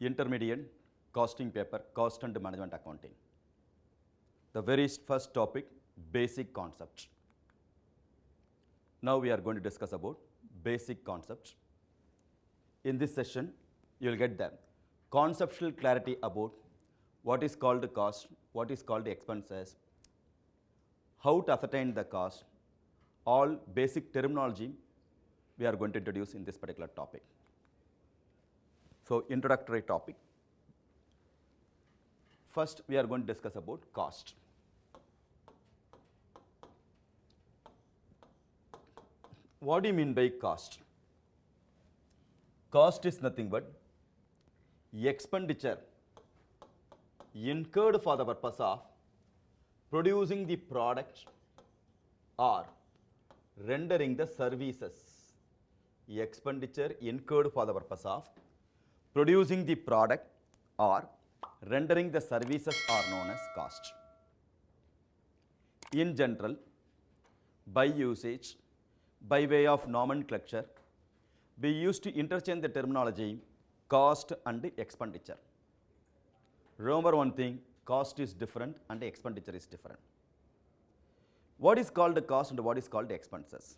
intermediate costing paper, cost and management accounting. The very first topic, basic concepts. Now we are going to discuss about basic concepts. In this session, you will get the conceptual clarity about what is called the cost, what is called the expenses, how to ascertain the cost, all basic terminology we are going to introduce in this particular topic. So, introductory topic. First, we are going to discuss about cost. What do you mean by cost? Cost is nothing but expenditure incurred for the purpose of producing the product or rendering the services. Expenditure incurred for the purpose of producing the product or rendering the services are known as cost. In general, by usage, by way of nomenclature, we used to interchange the terminology cost and expenditure. Remember one thing, cost is different and expenditure is different. What is called the cost and what is called the expenses?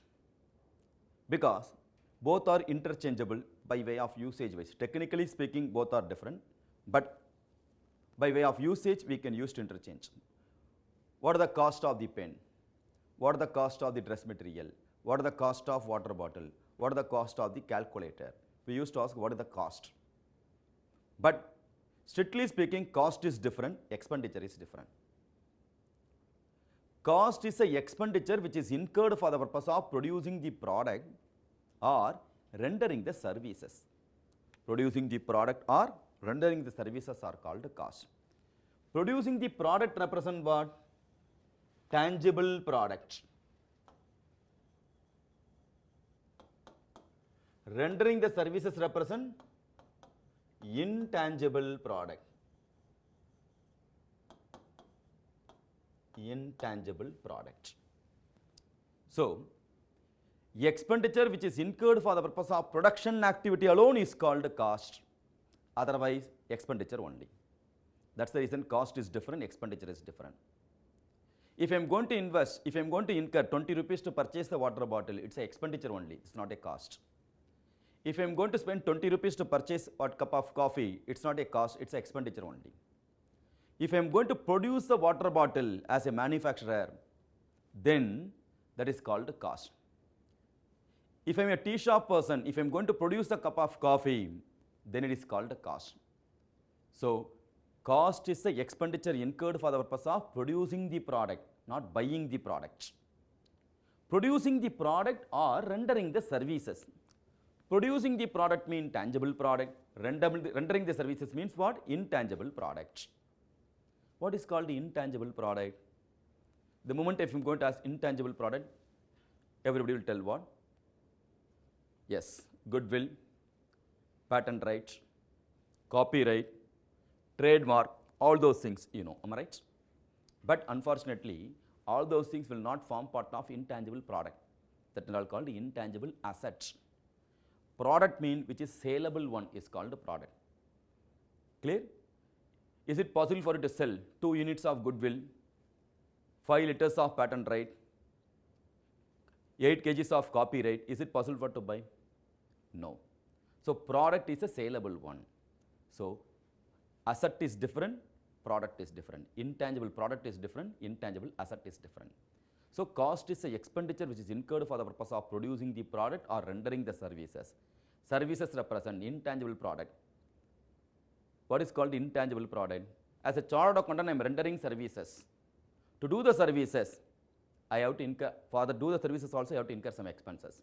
Because both are interchangeable by way of usage wise. Technically speaking, both are different, but by way of usage, we can use to interchange. What are the cost of the pen? What are the cost of the dress material? What are the cost of water bottle? What are the cost of the calculator? We used to ask what is the cost. But strictly speaking, cost is different, expenditure is different. Cost is a expenditure which is incurred for the purpose of producing the product or rendering the services. Producing the product or rendering the services are called cost. Producing the product represent what? Tangible product. Rendering the services represent intangible product. Intangible product. So, expenditure which is incurred for the purpose of production activity alone is called cost, otherwise expenditure only. That's the reason cost is different, expenditure is different. If I am going to invest, if I am going to incur 20 rupees to purchase the water bottle, it's an expenditure only, it's not a cost. If I am going to spend 20 rupees to purchase a cup of coffee, it's not a cost, it's an expenditure only. If I am going to produce the water bottle as a manufacturer, then that is called a cost. If I am a tea shop person, if I am going to produce a cup of coffee, then it is called a cost. So, cost is the expenditure incurred for the purpose of producing the product, not buying the product. Producing the product or rendering the services. Producing the product means tangible product, rendering the services means what? Intangible product. What is called the intangible product? The moment if I am going to ask intangible product, everybody will tell what? Yes, goodwill, patent rights, copyright, trademark, all those things, you know, am I right? But unfortunately, all those things will not form part of intangible product. That is all called the intangible asset. Product mean which is saleable one is called a product. Clear? Is it possible for you to sell 2 units of goodwill, 5 liters of patent right, 8 kgs of copyright? Is it possible for to buy? No. So, product is a saleable one. So, asset is different, product is different. Intangible product is different, intangible asset is different. So, cost is a expenditure which is incurred for the purpose of producing the product or rendering the services. Services represent intangible product. What is called intangible product? As a chartered accountant, I am rendering services. To do the services, I have to incur, for the do the services also I have to incur some expenses.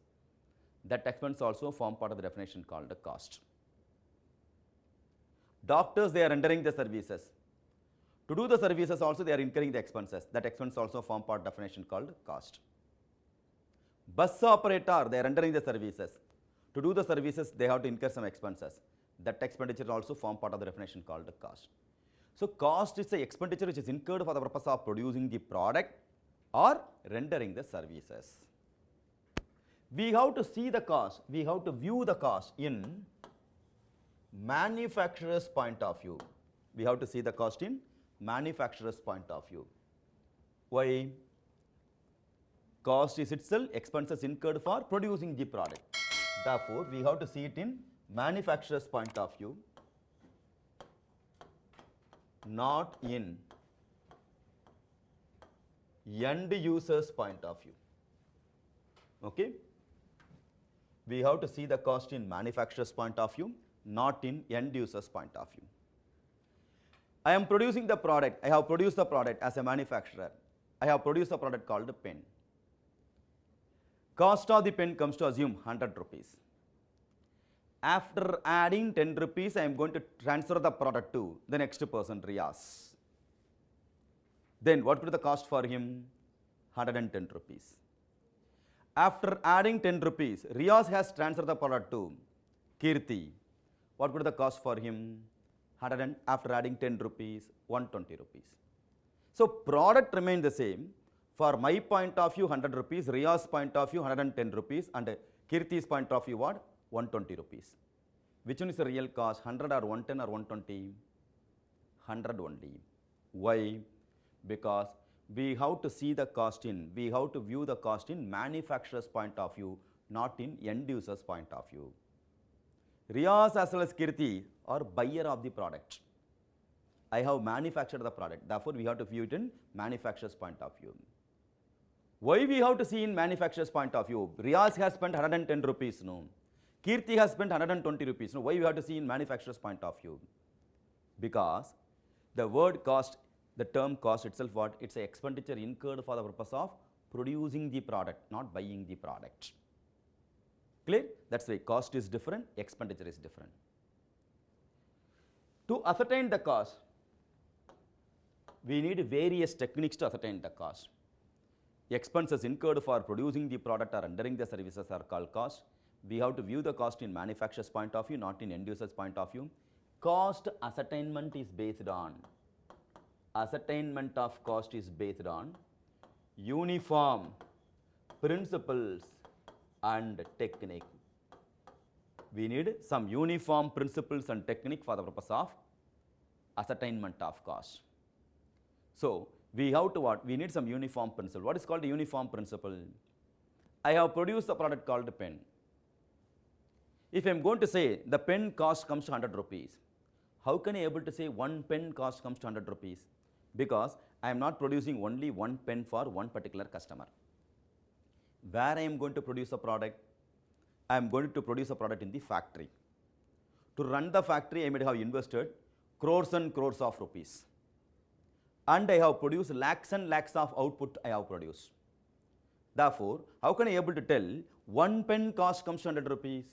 That expense also form part of the definition called the cost. Doctors, they are rendering the services. To do the services also they are incurring the expenses. That expense also form part of definition called cost. Bus operator, they are rendering the services. To do the services, they have to incur some expenses. That expenditure also form part of the definition called the cost. So, cost is the expenditure which is incurred for the purpose of producing the product or rendering the services. We have to see the cost, we have to view the cost in manufacturer's point of view. We have to see the cost in manufacturer's point of view. Why? Cost is itself expenses incurred for producing the product. Therefore, we have to see it in manufacturer's point of view, not in end user's point of view. Okay? We have to see the cost in manufacturer's point of view, not in end user's point of view. I am producing the product, I have produced the product as a manufacturer. I have produced a product called a pen. Cost of the pen comes to assume 100 rupees. After adding 10 rupees, I am going to transfer the product to the next person, Riyaz. Then what would be the cost for him? 110 rupees. After adding 10 rupees, Riyaz has transferred the product to Kirti. What would be the cost for him? After adding 10 rupees, 120 rupees. So product remains the same. For my point of view, 100 rupees, Riyaz's point of view, 110 rupees, and Kirti's point of view, what? 120 rupees. Which one is the real cost? 100 or 110 or 120? 100 only. Why? Because we have to see the cost in, we have to view the cost in manufacturer's point of view, not in end user's point of view. Riyaz as well as Kirti are buyer of the product. I have manufactured the product. Therefore, we have to view it in manufacturer's point of view. Why we have to see in manufacturer's point of view? Riyaz has spent 110 rupees, no. Kirti has spent 120 rupees, no. Why we have to see in manufacturer's point of view? Because the word cost, the term cost itself, what? It's an expenditure incurred for the purpose of producing the product, not buying the product. Clear? That's why cost is different, expenditure is different. To ascertain the cost, we need various techniques to ascertain the cost. Expenses incurred for producing the product or rendering the services are called cost. We have to view the cost in manufacturer's point of view, not in end user's point of view. Cost ascertainment is based on, ascertainment of cost is based on uniform principles and technique. We need some uniform principles and technique for the purpose of ascertainment of cost. So, we have to what? We need some uniform principle. What is called a uniform principle? I have produced a product called a pen. If I am going to say the pen cost comes to 100 rupees, how can I able to say one pen cost comes to 100 rupees? Because I am not producing only one pen for one particular customer. Where I am going to produce a product? I am going to produce a product in the factory. To run the factory, I might have invested crores and crores of rupees. And I have produced lakhs and lakhs of output I have produced. Therefore, how can I able to tell one pen cost comes to 100 rupees?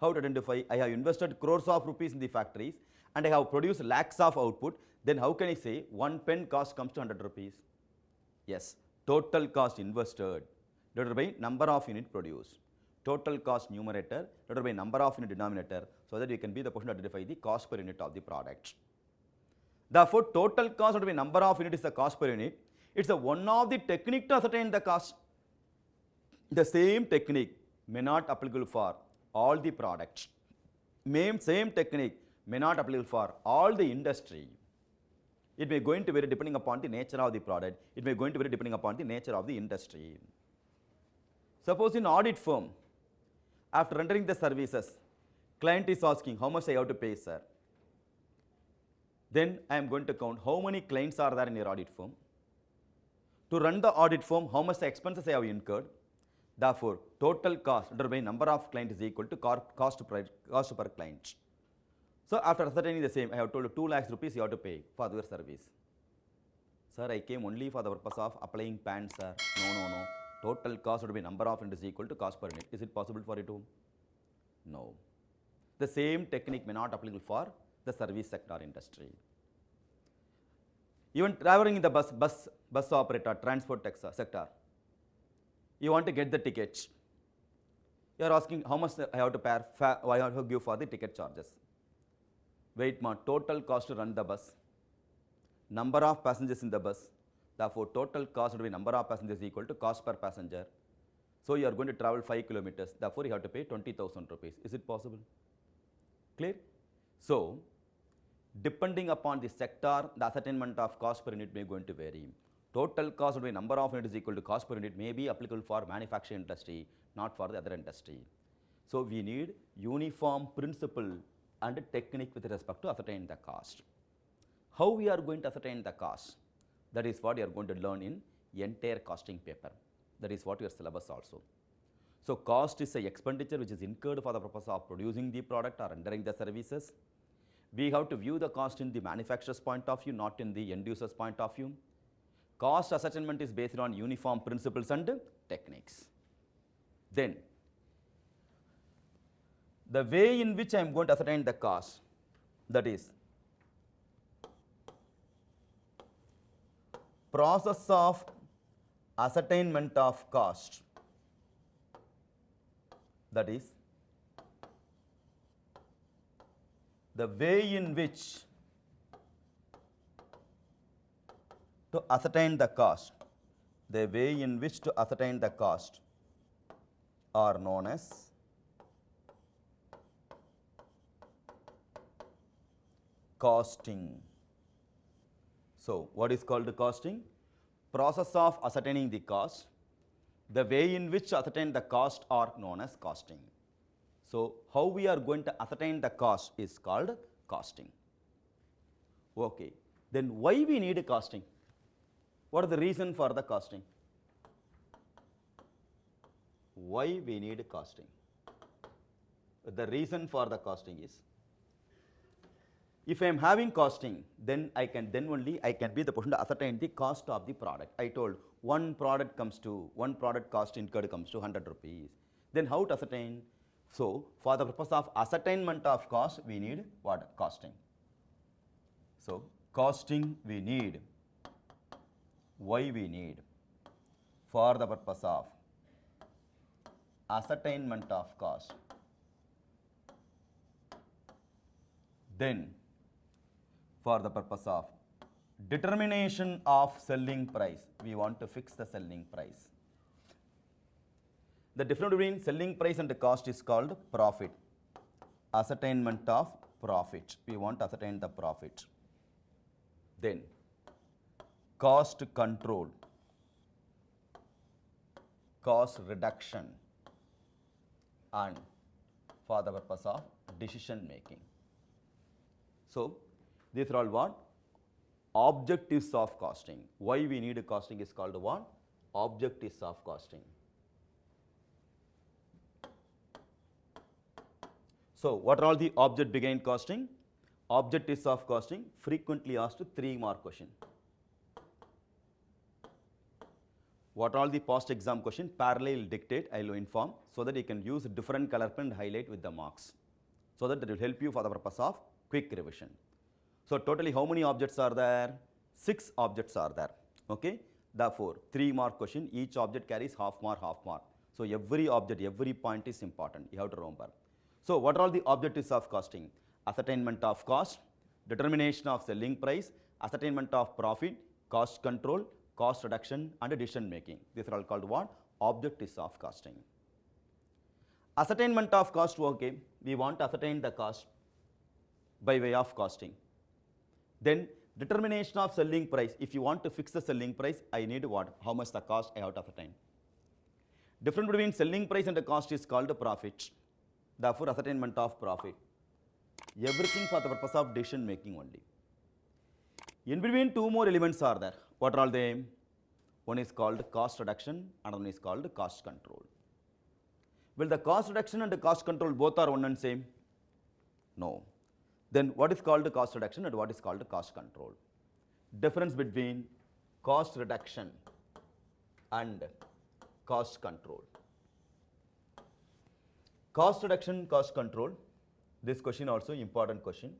How to identify? I have invested crores of rupees in the factories and I have produced lakhs of output. Then how can I say one pen cost comes to 100 rupees? Yes, total cost invested divided by number of unit produced. Total cost numerator divided by number of unit denominator, so that you can be the person to identify the cost per unit of the product. Therefore, total cost divided by number of unit is the cost per unit. It's a one of the technique to ascertain the cost. The same technique may not applicable for all the products. Same technique may not applicable for all the industry. It may going to vary depending upon the nature of the product. It may going to vary depending upon the nature of the industry. Suppose in audit firm, after rendering the services, client is asking how much I have to pay, sir. Then I am going to count how many clients are there in your audit firm. To run the audit firm, how much the expenses I have incurred. Therefore, total cost divided by number of clients is equal to cost per client. So after ascertaining the same, I have told you 2 lakhs rupees you have to pay for your service. Sir, I came only for the purpose of applying PAN, sir. No. Total cost would be number of units is equal to cost per unit. Is it possible for you to? No. The same technique may not applicable for the service sector industry. Even traveling in the bus operator, transport sector, you want to get the tickets. You are asking how much I have to pay, I have to give for the ticket charges. Wait, total cost to run the bus, number of passengers in the bus. Therefore, total cost would be number of passengers equal to cost per passenger. So, you are going to travel 5 kilometers. Therefore, you have to pay 20,000 rupees. Is it possible? Clear? So, depending upon the sector, the ascertainment of cost per unit may going to vary. Total cost would be number of units is equal to cost per unit may be applicable for manufacturing industry, not for the other industry. So, we need uniform principle and technique with respect to ascertain the cost. How we are going to ascertain the cost? That is what you are going to learn in entire costing paper. That is what your syllabus also. So, cost is a expenditure which is incurred for the purpose of producing the product or rendering the services. We have to view the cost in the manufacturer's point of view, not in the end user's point of view. Cost ascertainment is based on uniform principles and techniques. Then, the way in which I am going to ascertain the cost, that is, process of ascertainment of cost, that is, the way in which to ascertain the cost, the way in which to ascertain the cost are known as costing. So, what is called costing? Process of ascertaining the cost. The way in which to ascertain the cost are known as costing. So, how we are going to ascertain the cost is called costing. Okay. Then why we need costing? What is the reason for the costing? Why we need costing? The reason for the costing is, if I am having costing, then only I can be the person to ascertain the cost of the product. I told one product cost incurred comes to 100 rupees. Then how to ascertain? So, for the purpose of ascertainment of cost, we need what? Costing. So, costing we need. Why we need? For the purpose of ascertainment of cost. Then, for the purpose of determination of selling price, we want to fix the selling price. The difference between selling price and the cost is called profit. Ascertainment of profit. We want to ascertain the profit. Then, cost control, cost reduction, and for the purpose of decision making. So, these are all what? Objectives of costing. Why we need costing is called what? Objectives of costing. So, what are all the object behind costing? Objectives of costing, frequently asked 3-mark question. What are all the past exam question? Parallel dictate, I will inform, so that you can use different color pen and highlight with the marks, so that it will help you for the purpose of quick revision. So, totally how many objects are there? 6 objects are there. Okay? Therefore, 3-mark question, each object carries half mark, half mark. So, every object, every point is important, you have to remember. So, what are all the objectives of costing? Ascertainment of cost, determination of selling price, ascertainment of profit, cost control, cost reduction, and decision making. These are all called what? Objectives of costing. Ascertainment of cost, okay, we want to ascertain the cost by way of costing. Then determination of selling price, if you want to fix the selling price, I need what? How much the cost I have to ascertain. Difference between selling price and the cost is called profit. Therefore, ascertainment of profit. Everything for the purpose of decision making only. In between 2 more elements are there. What are all they? One is called cost reduction, another one is called cost control. Will the cost reduction and the cost control both are one and same? No. Then what is called cost reduction and what is called cost control? Difference between cost reduction and cost control. Cost reduction, cost control. This question also important question.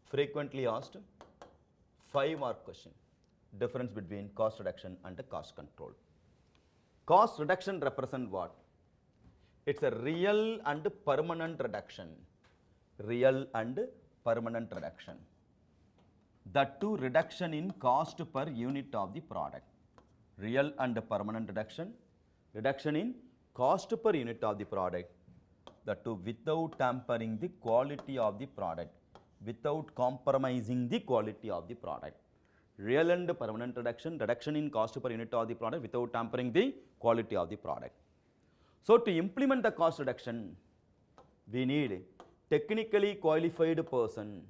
Frequently asked 5-mark question. Difference between cost reduction and the cost control. Cost reduction represent what? It's a real and permanent reduction. Real and permanent reduction. That too, reduction in cost per unit of the product. Real and permanent reduction. Reduction in cost per unit of the product. that too without tampering the quality of the product, without compromising the quality of the product. Real and permanent reduction, reduction in cost per unit of the product without tampering the quality of the product. So to implement the cost reduction, we need technically qualified person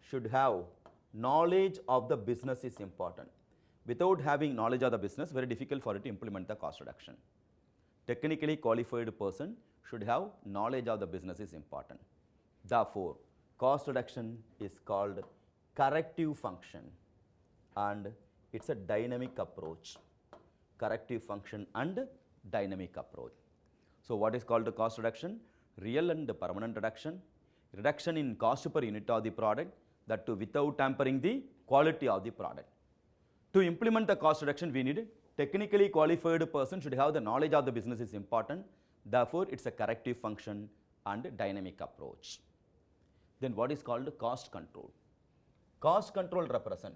should have knowledge of the business is important. Without having knowledge of the business, very difficult for it to implement the cost reduction. Technically qualified person should have knowledge of the business is important. Therefore, cost reduction is called corrective function and it's a dynamic approach. Corrective function and dynamic approach. So what is called the cost reduction? Real and permanent reduction. Reduction in cost per unit of the product, that too without tampering the quality of the product. To implement the cost reduction, we need technically qualified person should have the knowledge of the business is important. Therefore, it's a corrective function and dynamic approach. Then what is called cost control? Cost control represent,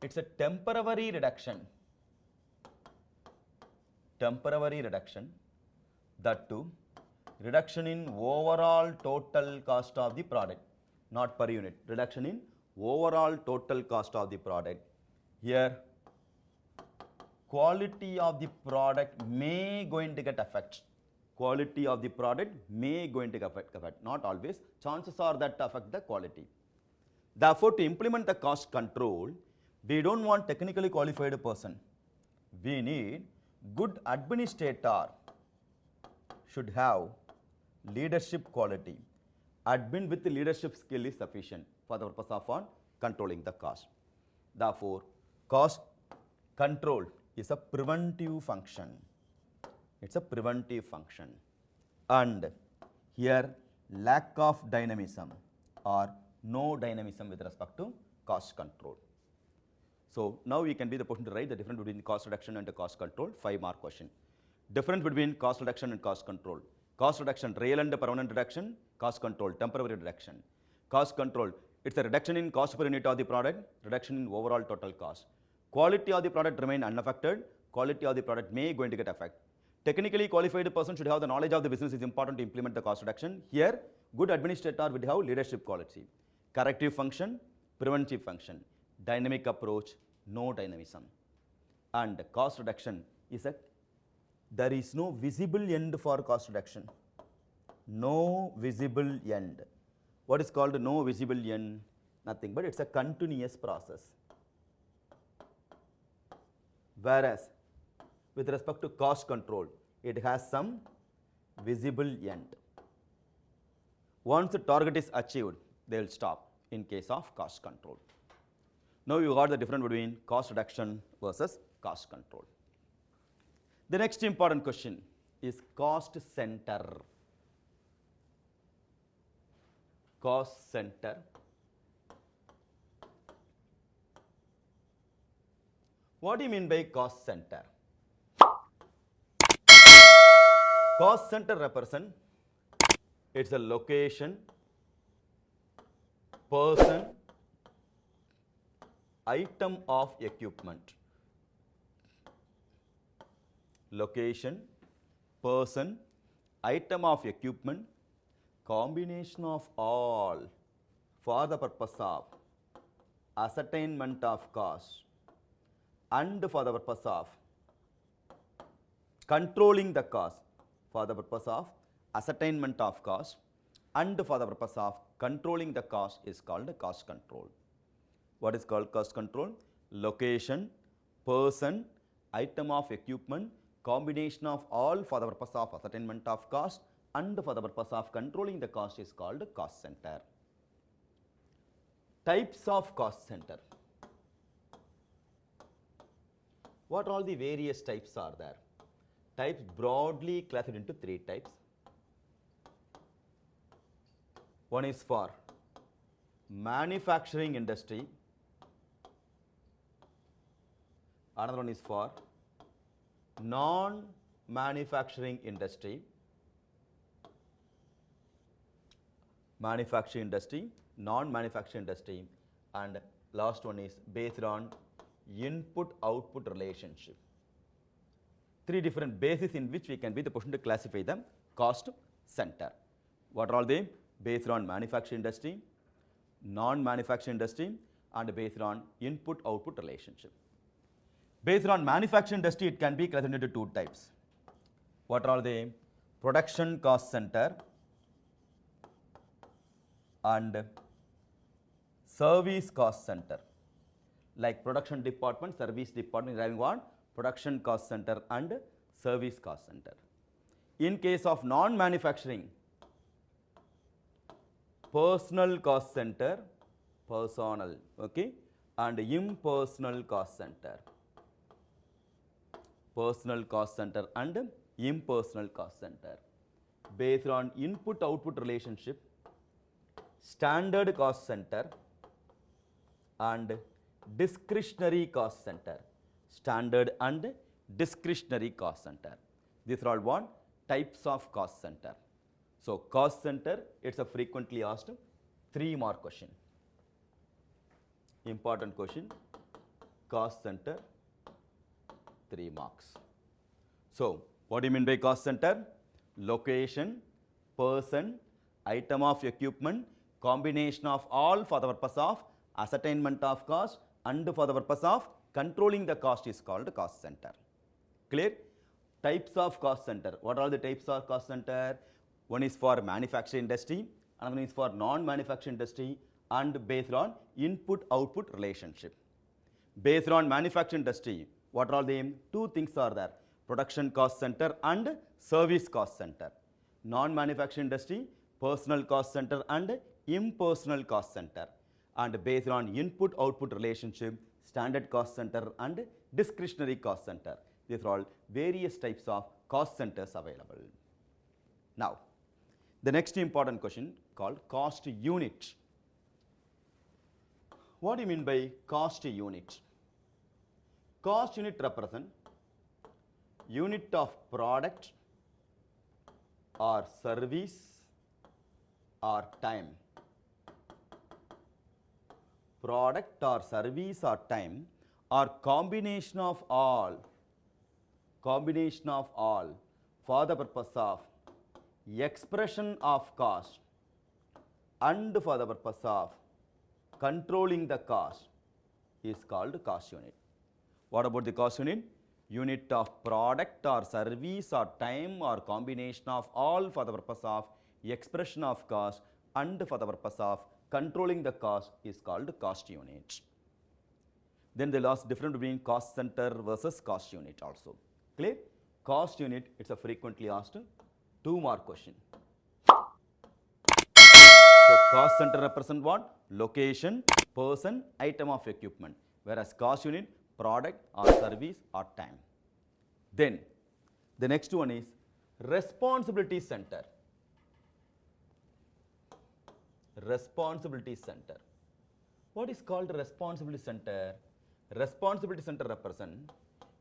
it's a temporary reduction, that too reduction in overall total cost of the product, not per unit, reduction in overall total cost of the product. Here, quality of the product may going to get affect. Quality of the product may going to affect, not always. Chances are that affect the quality. Therefore, to implement the cost control, we don't want technically qualified person. We need good administrator should have leadership quality. Admin with leadership skill is sufficient for the purpose of controlling the cost. Therefore, cost control is a preventive function. It's a preventive function. And here, lack of dynamism or no dynamism with respect to cost control. So now you can be the person to write the difference between cost reduction and the cost control. 5-mark question. Difference between cost reduction and cost control. Cost reduction, real and permanent reduction. Cost control, temporary reduction. Cost control, it's a reduction in cost per unit of the product, reduction in overall total cost. Quality of the product remain unaffected. Quality of the product may going to get affected. Technically qualified person should have the knowledge of the business is important to implement the cost reduction. Here, good administrator would have leadership quality. Corrective function, preventive function. Dynamic approach, no dynamism. And cost reduction is there is no visible end for cost reduction. No visible end. What is called no visible end? Nothing but it's a continuous process. Whereas, with respect to cost control, it has some visible end. Once the target is achieved, they will stop in case of cost control. Now you got the difference between cost reduction versus cost control. The next important question is cost center. Cost center. What do you mean by cost center? Cost center represent, it's a location, person, item of equipment. Location, person, item of equipment, combination of all for the purpose of ascertainment of cost and for the purpose of controlling the cost, for the purpose of ascertainment of cost and for the purpose of controlling the cost is called cost control. What is called cost control? Location, person, item of equipment, combination of all for the purpose of ascertainment of cost and for the purpose of controlling the cost is called cost center. Types of cost center. What all the various types are there? Types broadly classified into 3 types. One is for manufacturing industry. Another one is for non-manufacturing industry. Manufacturing industry, non-manufacturing industry, and last one is based on input-output relationship. 3 different bases in which we can be the person to classify the cost center. What are all they? Based on manufacturing industry, non-manufacturing industry, and based on input-output relationship. Based on manufacturing industry, it can be classified into two types. What are all they? Production cost center and service cost center. Like production department, service department is having what? Production cost center and service cost center. In case of non-manufacturing, personal cost center, personal, okay, and impersonal cost center. Personal cost center and impersonal cost center. Based on input-output relationship, standard cost center and discretionary cost center. Standard and discretionary cost center. These are all what? Types of cost center. So cost center, it's a frequently asked 3-mark question. Important question. Cost center, 3 marks. So what do you mean by cost center? Location, person, item of equipment, combination of all for the purpose of ascertainment of cost and for the purpose of controlling the cost is called cost center. Clear? Types of cost center. What are the types of cost center? One is for manufacturing industry, another one is for non-manufacturing industry, and based on input-output relationship. Based on manufacturing industry, what are all the two things are there? Production cost center and service cost center. Non-manufacturing industry, personal cost center and impersonal cost center. And based on input-output relationship, standard cost center and discretionary cost center. These are all various types of cost centers available. Now, the next important question called cost unit. What do you mean by cost unit? Cost unit represent unit of product or service or time. Product or service or time or combination of all for the purpose of expression of cost and for the purpose of controlling the cost is called cost unit. What about the cost unit? Unit of product or service or time or combination of all for the purpose of expression of cost and for the purpose of controlling the cost is called cost unit. Then the last difference between cost center versus cost unit also. Clear? Cost unit, it's a frequently asked 2-mark question. So cost center represent what? Location, person, item of equipment. Whereas cost unit, product or service or time. Then the next one is responsibility center. Responsibility center. What is called responsibility center? Responsibility center represent,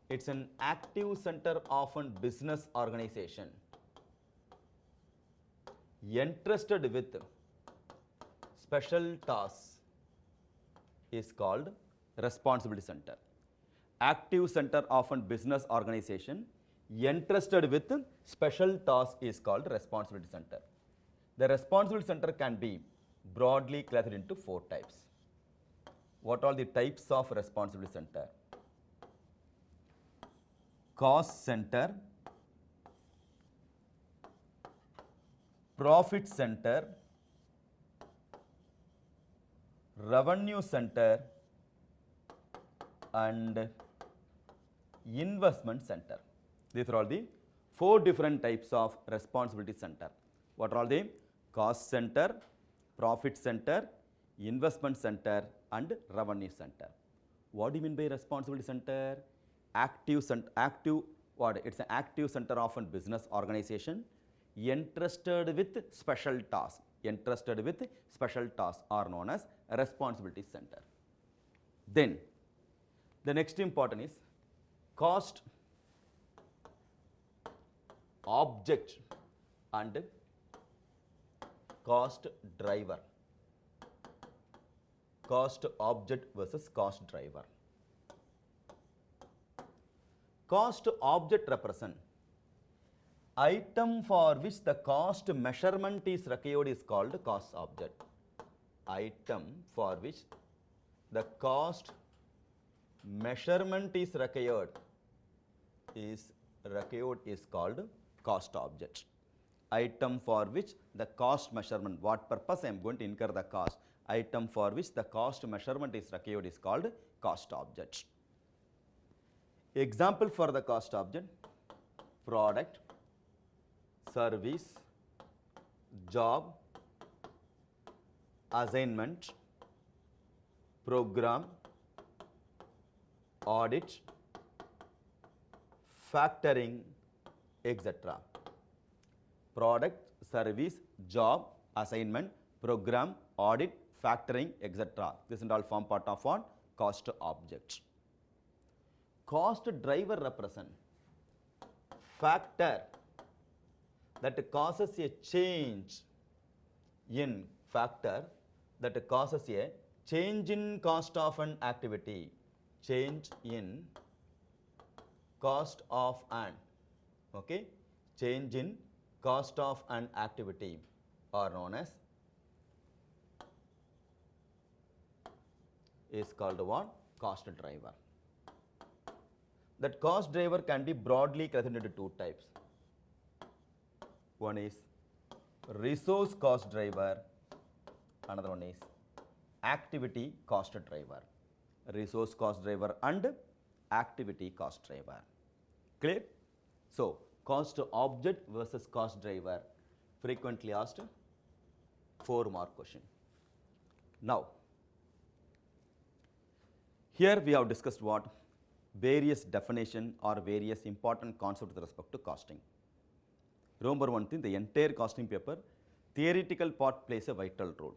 it's an active center of a business organization entrusted with special tasks is called responsibility center. Active center of a business organization entrusted with special tasks is called responsibility center. The responsibility center can be broadly classified into 4 types. What are the types of responsibility center? Cost center, profit center, revenue center, and investment center. These are all the 4 different types of responsibility center. What are all they? Cost center, profit center, investment center, and revenue center. What do you mean by responsibility center? It's an active center of a business organization entrusted with special tasks. Entrusted with special tasks are known as a responsibility center. Then the next important is cost object and cost driver. Cost object versus cost driver. Cost object represent Item for which the cost measurement is required is called cost object. Item for which the cost measurement is required is called cost object. Item for which the cost measurement, what purpose I am going to incur the cost, item for which the cost measurement is required is called cost object. Example for the cost object: product, service, job, assignment, program, audit, factoring, etc. Product, service, job, assignment, program, audit, factoring, etc. This and all form part of what? Cost object. Cost driver represent factor that causes a change in cost of an activity. Change in cost of an, okay? Change in cost of an activity are known as, is called what? Cost driver. That cost driver can be broadly classified into two types. One is resource cost driver, another one is activity cost driver. Resource cost driver and activity cost driver. Clear? So, cost object versus cost driver, frequently asked 4-mark question. Now, here we have discussed what? Various definition or various important concepts with respect to costing. Remember one thing, the entire costing paper, theoretical part plays a vital role.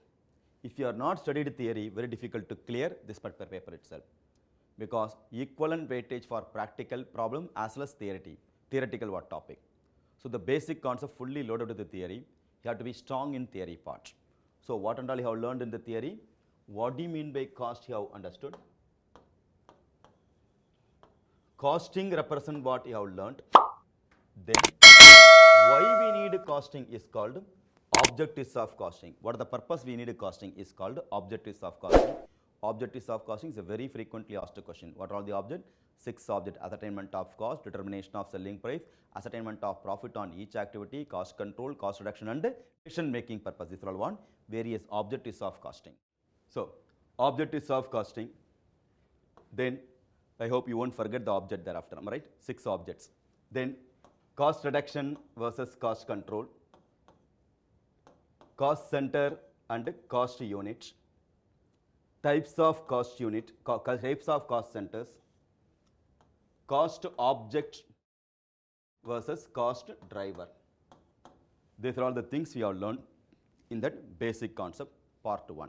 If you are not studied theory, very difficult to clear this particular paper itself, because equivalent weightage for practical problem as well as theoretical what topic. So the basic concept fully loaded with the theory, you have to be strong in theory part. So what and all you have learned in the theory, what do you mean by cost you have understood? Costing represent what you have learned. Then why we need costing is called objectives of costing. What are the purpose we need costing is called objectives of costing. Objectives of costing is a very frequently asked question. What are the object? 6 object: ascertainment of cost, determination of selling price, ascertainment of profit on each activity, cost control, cost reduction, and decision making purpose. These are all one various objectives of costing. So objectives of costing, then I hope you won't forget the object thereafter, am I right? 6 objects. Then cost reduction versus cost control, cost center and cost unit, types of cost unit, types of cost centers, cost object versus cost driver. These are all the things we have learned in that basic concept, part 1.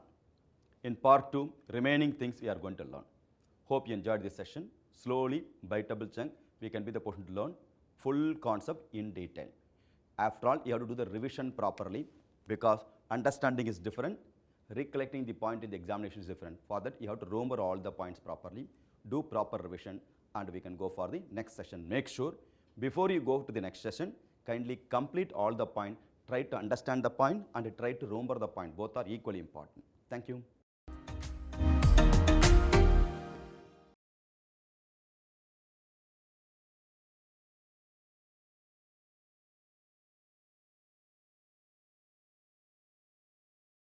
In part 2, remaining things we are going to learn. Hope you enjoyed this session. Slowly, biteable chunk, we can be the person to learn full concept in detail. After all, you have to do the revision properly, because understanding is different, recollecting the point in the examination is different. For that, you have to remember all the points properly, do proper revision, and we can go for the next session. Make sure, before you go to the next session, kindly complete all the point, try to understand the point and try to remember the point. Both are equally important. Thank you.